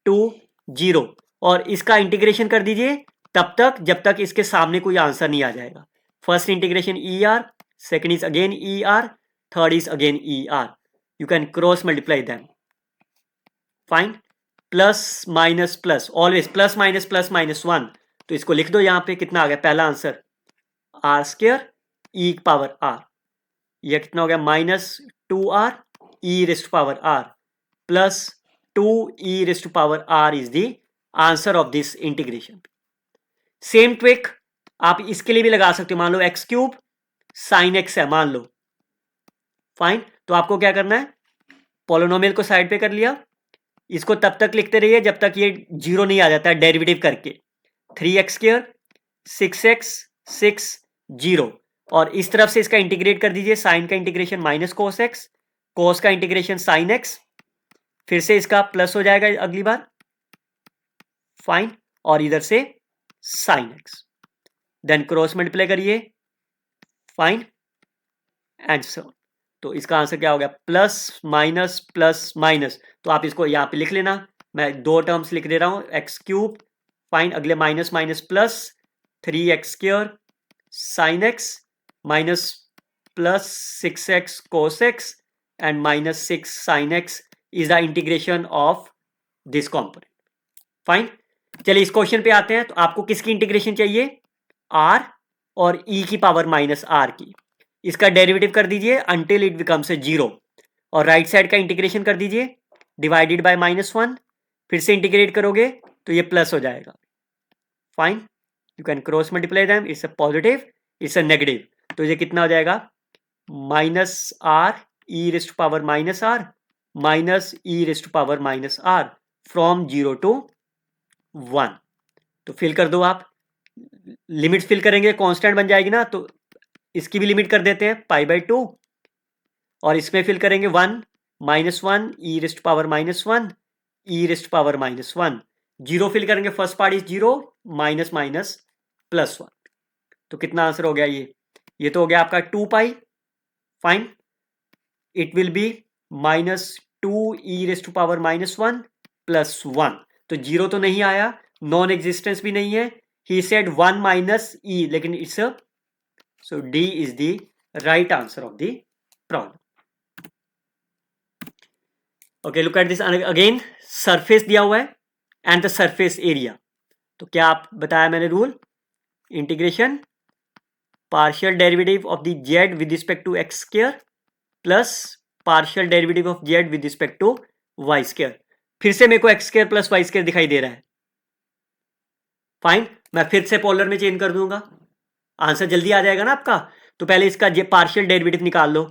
2 0, और इसका इंटीग्रेशन कर दीजिए तब तक जब तक इसके सामने कोई आंसर नहीं आ जाएगा. First integration er, second is again er, third is again er. You can cross multiply them. Fine, plus minus plus, always plus minus 1. तो इसको लिख दो यहां पे, कितना आ गया पहला आंसर? r² e⁻r. यह कितना हो गया? -2r e⁻r plus 2 e⁻r is the answer of this integration. Same trick आप इसके लिए भी लगा सकते हो. मान लो x³ sin x है, मान लो. फाइन, तो आपको क्या करना है? पॉलिनोमियल को साइड पे कर लिया, इसको तब तक लिखते रहिए जब तक ये 0 नहीं आ जाता है डेरिवेटिव करके. 3x², 6x, 6 0, और इस तरफ से इसका इंटीग्रेट कर दीजिए. साइन का इंटीग्रेशन माइनस कोस एक्स, कोस का इंटीग्रेशन साइन एक्स, फिर से इसका प्लस हो जाएगा अगली बार. फाइन, और इधर से sine x, then cross multiply करिए. Fine, and so. तो इसका आंसर क्या हो गया, प्लस माइनस। तो आप इसको यहाँ पे लिख लेना, मैं दो टर्म्स लिख दे रहा हूँ, एक्स क्यूब, फाइन, अगले minus minus plus 3x square sine x minus plus 6x cos x and minus 6 sin x is the integration of this component. Fine, चलिए इस क्वेश्चन पे आते हैं। तो आपको किसकी इंटीग्रेशन चाहिए, r और e की पावर माइनस r की। इसका डेरिवेटिव कर दीजिए until it becomes a zero, और राइट साइड का इंटीग्रेशन कर दीजिए डिवाइडेड बाय -1, फिर से इंटीग्रेट करोगे तो ये प्लस हो जाएगा। Fine, you can cross multiply them, it's a positive, it's a negative, तो ये कितना हो जाएगा, minus r e raised to power minus r minus e raised to power minus r from 0 to 1। तो फिल कर दो आप, लिमिट फिल करेंगे कांस्टेंट बन जाएगी ना, तो इसकी भी लिमिट कर देते हैं π/2, और इसमें फिल करेंगे 1 -1 e raised to power -1 e raised to power -1, zero fill करेंगे, first part is zero, minus minus +1। तो कितना आंसर हो गया, ये तो हो गया आपका 2π। Fine, it will be -2 e raised to power -1 +1। तो जीरो तो नहीं आया, नॉन एग्जिस्टेंस भी नहीं है, ही सेड 1 माइनस ई, लेकिन it's so D is the right answer of the problem. Okay, look at this again, surface दिया हुआ है एंड द सरफेस एरिया। तो क्या आप बताया मैंने rule, integration partial derivative of the z with respect to x square plus partial derivative of z with respect to y square. फिर से मेरे को x square plus y square दिखाई दे रहा है। फाइन, मैं फिर से पोलर में चेंज कर दूंगा, आंसर जल्दी आ जाएगा ना आपका। तो पहले इसका पार्शियल डेरिवेटिव निकाल लो,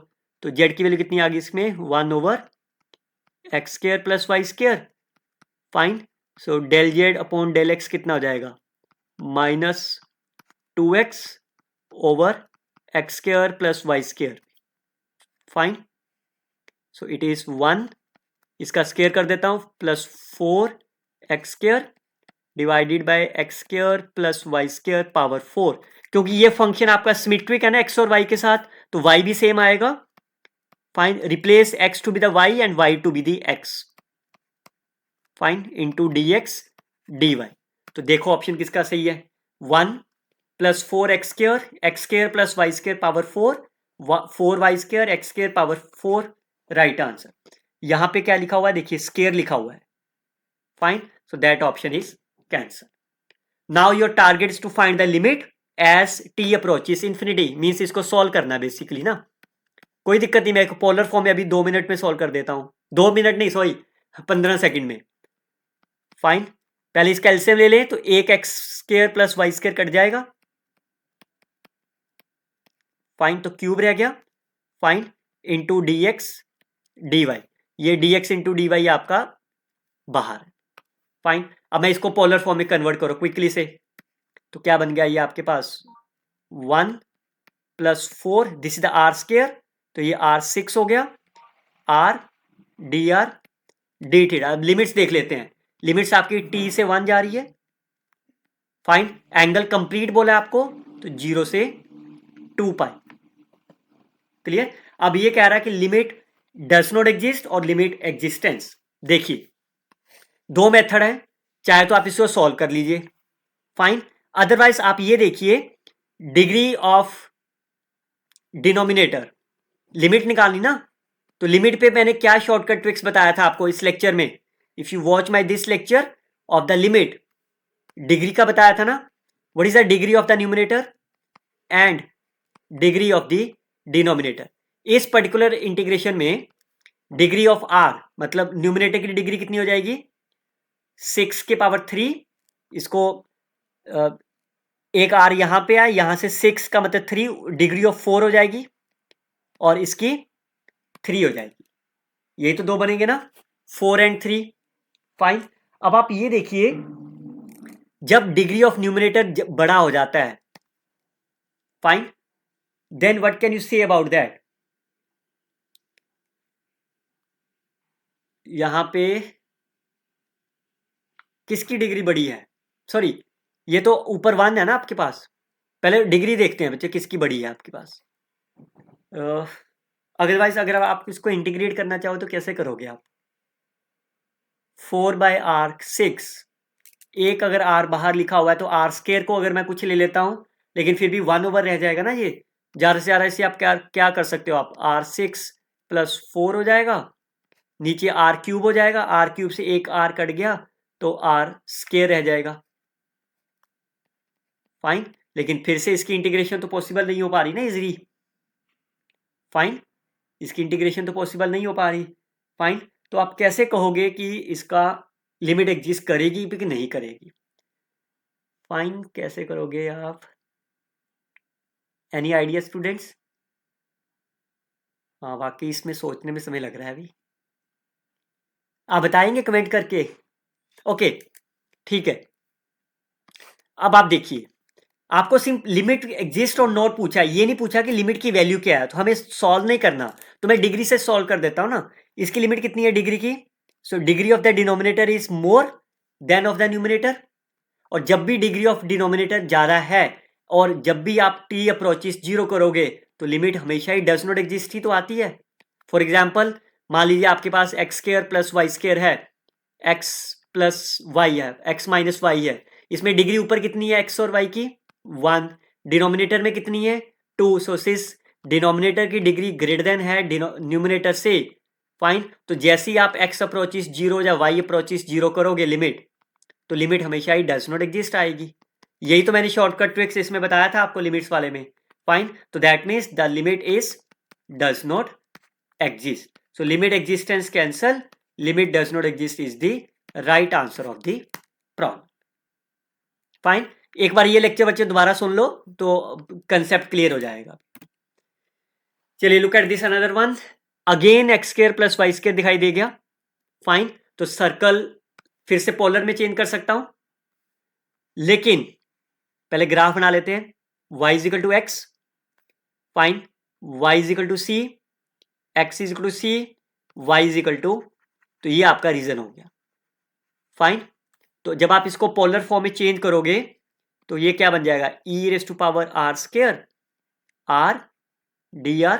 तो जेड की वैल्यू कितनी आ गई इसमें, 1/x square plus y square. Fine, so del z upon del x कितना हो जाएगा, -2x over x square plus y square. Fine, so it is 1, इसका स्क्वायर कर देता हूं, +4x square divided by x square plus y square power 4। क्योंकि ये function आपका सिमेट्रिक है ना एक्स और वाई के साथ, तो वाई भी सेम आएगा। Fine, replace x to be the y and y to be the x. Fine, into d x d y. तो देखो ऑप्शन किसका सही है, 1 + 4x square plus y square power 4y square x square power 4, right answer. यहां पे क्या लिखा हुआ है, देखिए स्क्वायर लिखा हुआ है। Fine, so that option is cancel. Now your target is to find the limit as t approaches infinity, means इसको सॉल्व करना बेसिकली ना। कोई दिक्कत नहीं, मैं एक पोलर फॉर्म में अभी 2 मिनट में सॉल्व कर देता हूं, 2 मिनट नहीं सॉरी 15 सेकंड में। फाइन, पहले इसका एलसीएम ले लें, तो एक x square plus y square cut जाएगा। फाइन, तो क्यूब रह गया। Fine, into d x d y, ये d x into d y आपका बाहर है। फाइन, अब मैं इसको पोलर फॉर्म में कन्वर्ट करो क्विकली से, तो क्या बन गया ये आपके पास 1 + 4, this is the r square, तो ये r6 हो गया, r dr डी थीटा। अब लिमिट्स देख लेते हैं, लिमिट्स आपकी t से 1 जा रही है। फाइन, एंगल कंप्लीट बोला आपको, तो 0 से 2π। क्लियर, अब ये कह रहा है कि लिमिट डज नॉट एग्जिस्ट और लिमिट एग्जिस्टेंस। देखिए दो मेथड है, चाहे तो आप इसको सॉल्व कर लीजिए। फाइन, अदरवाइज आप ये देखिए डिग्री ऑफ डिनोमिनेटर, लिमिट निकालनी ना, तो लिमिट पे मैंने क्या शॉर्टकट ट्रिक्स बताया था आपको इस लेक्चर में। If you watch my this lecture of the limit, degree का बताया था ना, what is the degree of the numerator and degree of the denominator. इस पर्टिकुलर इंटीग्रेशन में डिग्री ऑफ आर, मतलब न्यूमिनेटर की डिग्री कितनी हो जाएगी, 6 के पावर 3, इसको एक आर यहां पे आए, यहां से 6 का मतलब 3, डिग्री ऑफ 4 हो जाएगी, और इसकी 3 हो जाएगी, यही तो दो बनेंगे ना, 4 and 3। फाइन, अब आप ये देखिए जब डिग्री ऑफ न्यूमिनेटर बड़ा हो जाता है, fine, then what can you say about that. यहां पे किसकी डिग्री बड़ी है, सॉरी ये तो ऊपर 1 है ना आपके पास, पहले डिग्री देखते हैं बच्चे किसकी बड़ी है आपके पास। अदरवाइज अगर आप इसको इंटीग्रेट करना चाहो तो कैसे करोगे आप? 4/r6, एक अगर r बाहर लिखा हुआ है तो r स्क्वायर को अगर मैं कुछ ले लेता हूं, लेकिन फिर भी 1/, रह जाएगा ना ये। ज़्यादा से ज़्यादा इसे आप क्या क्या कर सकते हो आप, r6 + 4 हो जाएगा, नीचे r³ हो जाएगा, r³ से एक r कट गया तो r स्क्वायर रह जाएगा। फाइन, लेकिन फिर से इसकी इंटीग्रेशन तो पॉसिबल नहीं हो पा रही ना इजीली। फाइन, इसकी इंटीग्रेशन तो पॉसिबल नहीं हो पा रही। फाइन, तो आप कैसे कहोगे कि इसका लिमिट एग्जिस्ट करेगी कि नहीं करेगी? फाइन, कैसे करोगे आप? Any idea students? हाँ, वाकई इसमें सोचने में समय लग रहा है अभी। आप बताएंगे कमेंट करके? ओके, ठीक है। अब आप देखिए, आपको सिर्फ लिमिट एग्जिस्ट और नॉट पूछा है, ये नहीं पूछा कि लिमिट की वैल्यू क्या है, तो हमें सॉल्व नहीं करना। तो मैं डिग्री से सॉल्व कर देता हूं ना। इसकी लिमिट कितनी है डिग्री की? So degree of the denominator is more than of the numerator. और जब भी डिग्री ऑफ डिनोमिनेटर ज्यादा है और जब भी आप t अप्रोचेस 0 करोगे तो लिमिट हमेशा ही डज नॉट एग्जिस्ट ही तो आती है। फॉर एग्जाम्पल, मान लीजिए आपके पास x² + y² है, x + y है, x - y है। इसमें डिग्री ऊपर कितनी है x और y की? 1। डिनोमिनेटर में कितनी है? 2। सो सिंस डिनोमिनेटर की डिग्री ग्रेटर देन है न्यूमिनेटर से, फाइन, तो जैसे ही आप x अप्रोचेस 0 या y अप्रोचेस 0 करोगे लिमिट, तो लिमिट हमेशा ही डज नॉट एग्जिस्ट आएगी। यही तो मैंने शॉर्टकट ट्रिक्स इसमें बताया था आपको लिमिट्स वाले में। फाइन, तो that means the limit is does not exist. So limit existence cancel, limit does not exist is the right answer of the problem. Fine, एक बार ये लेक्चर बच्चे दोबारा सुन लो तो कंसेप्ट क्लियर हो जाएगा। चलिए look at this another one. Again x² + y² दिखाई दे गया। फाइन, तो सर्कल फिर से पोलर में चेंज कर सकता हूं, लेकिन पहले ग्राफ बना लेते हैं। y = x, fine, y = c, x = c, y = तो ये आपका रीजन हो गया। फाइन, तो जब आप इसको पोलर फॉर्म में चेंज करोगे तो ये क्या बन जाएगा? e⁻r² r dr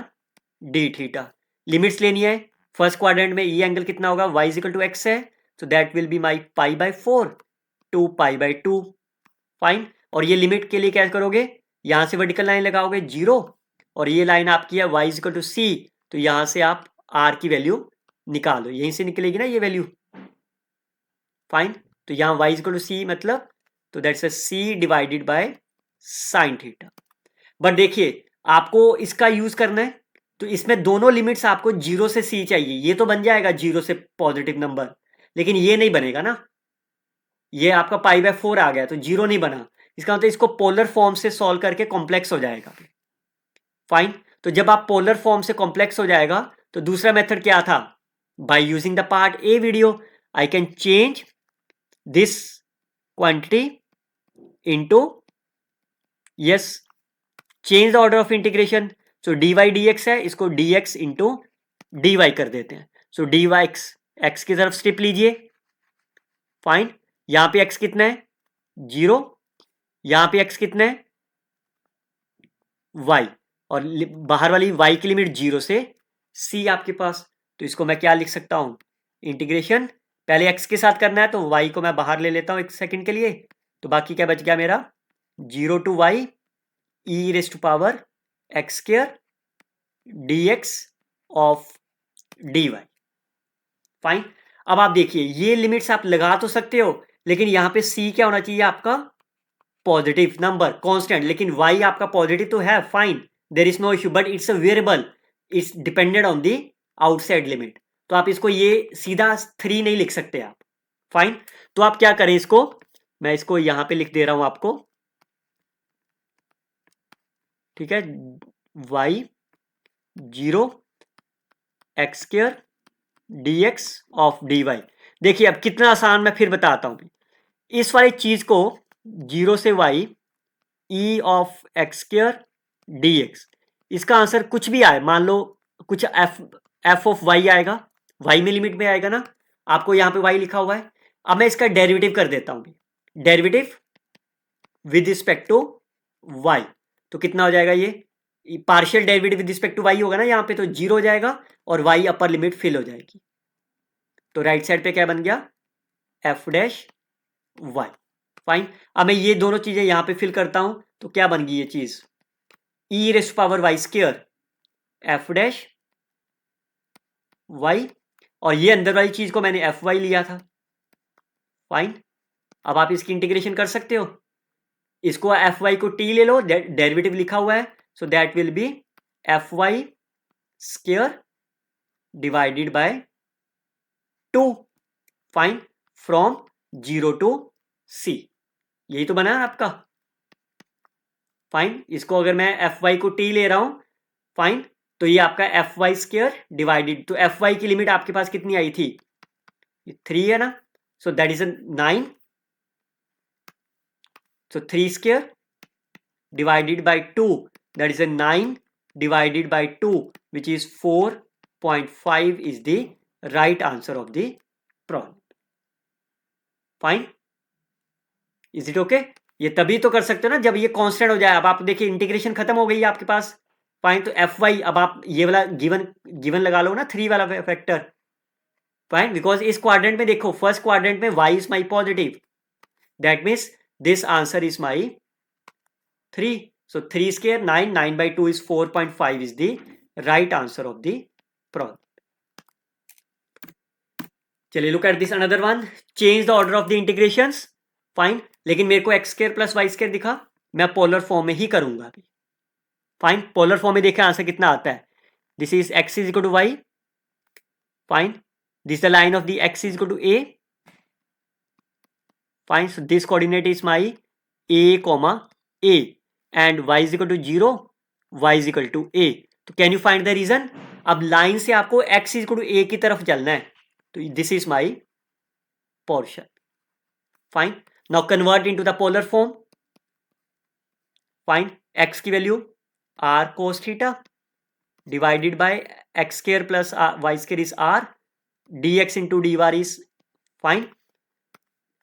dθ। Limits लेनी है। फर्स्ट क्वाड्रेंट में ई एंगल कितना होगा? y = x है, so that will be my π/4 to π/2। Fine, और ये लिमिट के लिए क्या करोगे? यहां से वर्टिकल लाइन लगाओगे 0, और ये लाइन आपकी है y = c, तो यहां से आप r की वैल्यू निकालो, यहीं से निकलेगी ना ये वैल्यू। फाइन, तो यहां y = c मतलब, तो दैट्स c / sin θ। बट देखिए, आपको इसका यूज करना है, तो इसमें दोनों लिमिट्स आपको 0 से c चाहिए। ये तो बन जाएगा 0 से पॉजिटिव नंबर, लेकिन ये नहीं बनेगा ना। ये आपका π/4 आ गया तो 0 नहीं बना। इसका मतलब इसको पोलर फॉर्म से सॉल्व करके कॉम्प्लेक्स हो जाएगा। फाइन, तो जब आप पोलर फॉर्म से कॉम्प्लेक्स हो जाएगा तो दूसरा मेथड क्या था? By using the part A video I can change this quantity into, yes, change the order of integration. So dy dx है, इसको dx इंटू dy कर देते हैं। सो dy x की तरफ स्टेप लीजिए। फाइन, यहां पे x कितना है? 0, यहां पे x कितना है? y, और बाहर वाली y की लिमिट 0 से c आपके पास, तो इसको मैं क्या लिख सकता हूं? इंटीग्रेशन पहले x के साथ करना है तो y को मैं बाहर ले लेता हूं एक सेकंड के लिए, तो बाकी क्या बच गया मेरा? 0 to y e⁻x² dx of dy। Fine, अब आप देखिए ये लिमिट्स आप लगा तो सकते हो, लेकिन यहां पे c क्या होना चाहिए आपका? पॉजिटिव नंबर, कांस्टेंट, लेकिन y आपका पॉजिटिव तो है, fine, there is no issue, but it's a variable, it's dependent on the outside limit. तो आप इसको ये सीधा 3 नहीं लिख सकते आप। फाइन, तो आप क्या करें, इसको मैं इसको यहां पे लिख दे रहा हूं आपको, ठीक है, y 0 x² dx of dy। देखिए अब कितना आसान, मैं फिर बताता हूं। इस वाली चीज को 0 से y e⁻x² dx, इसका आंसर कुछ भी आए, मान लो कुछ f of y आएगा, y में लिमिट में आएगा ना, आपको यहां पे y लिखा हुआ है। अब मैं इसका डेरिवेटिव कर देता हूं, derivative with respect to y, तो कितना हो जाएगा ये? Partial derivative with respect to y होगा ना यहाँ पे, तो 0 हो जाएगा और वाई अपर लिमिट फिल हो जाएगी। तो राइट साइड पे क्या बन गया, एफ डैश वाई। फाइन। अब मैं ये दोनों चीजें यहां पे फिल करता हूं तो क्या बन गई ये चीज, e raised power y square f dash y, और ये अंदर वाली चीज को मैंने एफ वाई लिया था। फाइन। अब आप इसकी इंटीग्रेशन कर सकते हो, इसको एफ वाई को टी ले लो, डेरिवेटिव लिखा हुआ है, so that will be f y square divided by 2। Fine. From 0 to C, यही तो बना है आपका। फाइन। इसको अगर मैं एफ वाई को टी ले रहा हूं, फाइन, तो ये आपका एफ वाई स्क्वायर डिवाइडेड, तो एफ वाई की लिमिट आपके पास कितनी आई थी, 3 है ना, सो that is 9, so 3 square divided by 2, that is a 9 divided by 2, which is 4.5 is the right answer of the problem. Fine. Is it okay? ये तभी तो कर सकते हो ना जब ये कांस्टेंट हो जाए। अब आप देखिए इंटीग्रेशन खत्म हो गई है आपके पास। फाइन। तो एफ वाई, अब आप ये वाला गिवन लगा लो ना, 3 वाला फैक्टर। फाइन। बिकॉज इस क्वाड्रेंट में देखो, फर्स्ट क्वाड्रेंट में y is my positive, that means this answer is my 3. So 3 square 9, 9 by 2 is 4.5 is the right answer of the problem. चलिए look at this another one. Change the order of the integrations. Fine. लेकिन मेरे को x square plus y square दिखा, मैं polar form में ही करूंगा अभी। Fine. Polar form में देखें आंसर कितना आता है, this is x is equal to y. Fine. This the line of the x is equal to a. Fine. So this coordinate is my a comma a and y is equal to 0, y is equal to a. तो can you find the region. अब line से आपको x is equal to a की तरफ चलना है, तो this is my portion. Fine. Now convert into the polar form. Fine. x की value r cos theta divided by x square plus y square is r, dx into dy is, fine,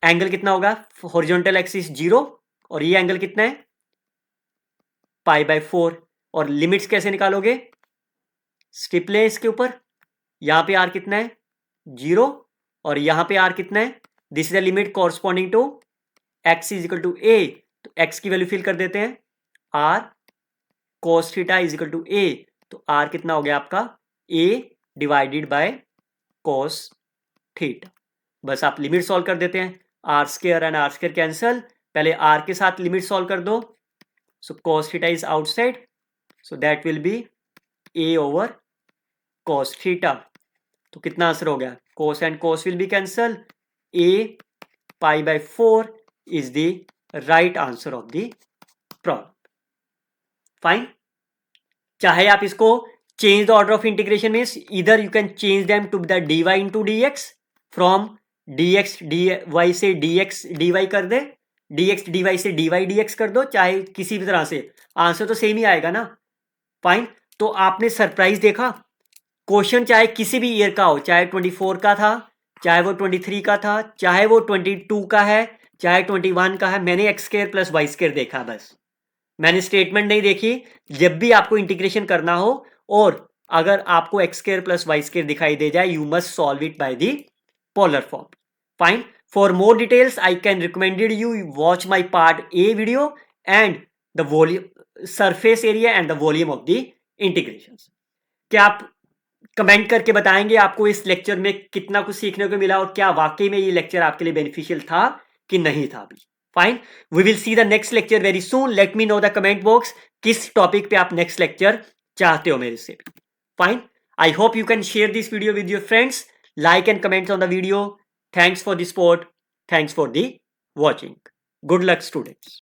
angle कितना होगा, horizontal axis 0 और ये angle कितना है पाई by 4। और limits कैसे निकालोगे, स्ट्रिप लें इसके ऊपर, यहां पे आर कितना है 0 और यहां पे आर कितना है, this is the limit corresponding to x is equal to a, तो एक्स की वैल्यू फिल कर देते हैं, r cos theta is equal to a, तो आर कितना हो गया आपका a divided by cos theta. बस आप लिमिट सॉल्व कर देते हैं, r square and r square cancel, पहले आर के साथ लिमिट सॉल्व कर दो, so cos theta is outside, so that will B a over cos theta. तो कितना आंसर हो गया, cos and cos will be cancel, a pi by 4 is the right answer of the problem. Fine. चाहे आप इसको change the order of integration means इधर you can change them to the dy into dx, from dx dy से dx dy कर दे, dx dy से dy dx कर दो, चाहे किसी भी तरह से आंसर तो सेम ही आएगा ना। फाइन। तो आपने सरप्राइज देखा, क्वेश्चन चाहे किसी भी ईयर का हो, चाहे 24 का था, चाहे वो 23 का था, चाहे वो 22 का है, चाहे 21 का है, मैंने x square plus y square देखा, बस मैंने स्टेटमेंट नहीं देखी। जब भी आपको इंटीग्रेशन करना हो और अगर आपको x square plus y square दिखाई दे जाए, you must solve it by the polar form. Fine. For more details I can recommended you watch my part A video and the volume surface area and the volume of the integration. क्या आप comment करके बताएंगे आपको इस lecture में कितना कुछ सीखने को मिला और क्या वाकई में ये लेक्चर आपके लिए बेनिफिशियल था कि नहीं था अभी। Fine. We will see the next lecture very soon, let me know the comment box किस टॉपिक पे आप नेक्स्ट लेक्चर चाहते हो मेरे से। Fine. I hope you can share this video with your friends, like and comment on the video. Thanks for the support, thanks for the watching. Good luck students.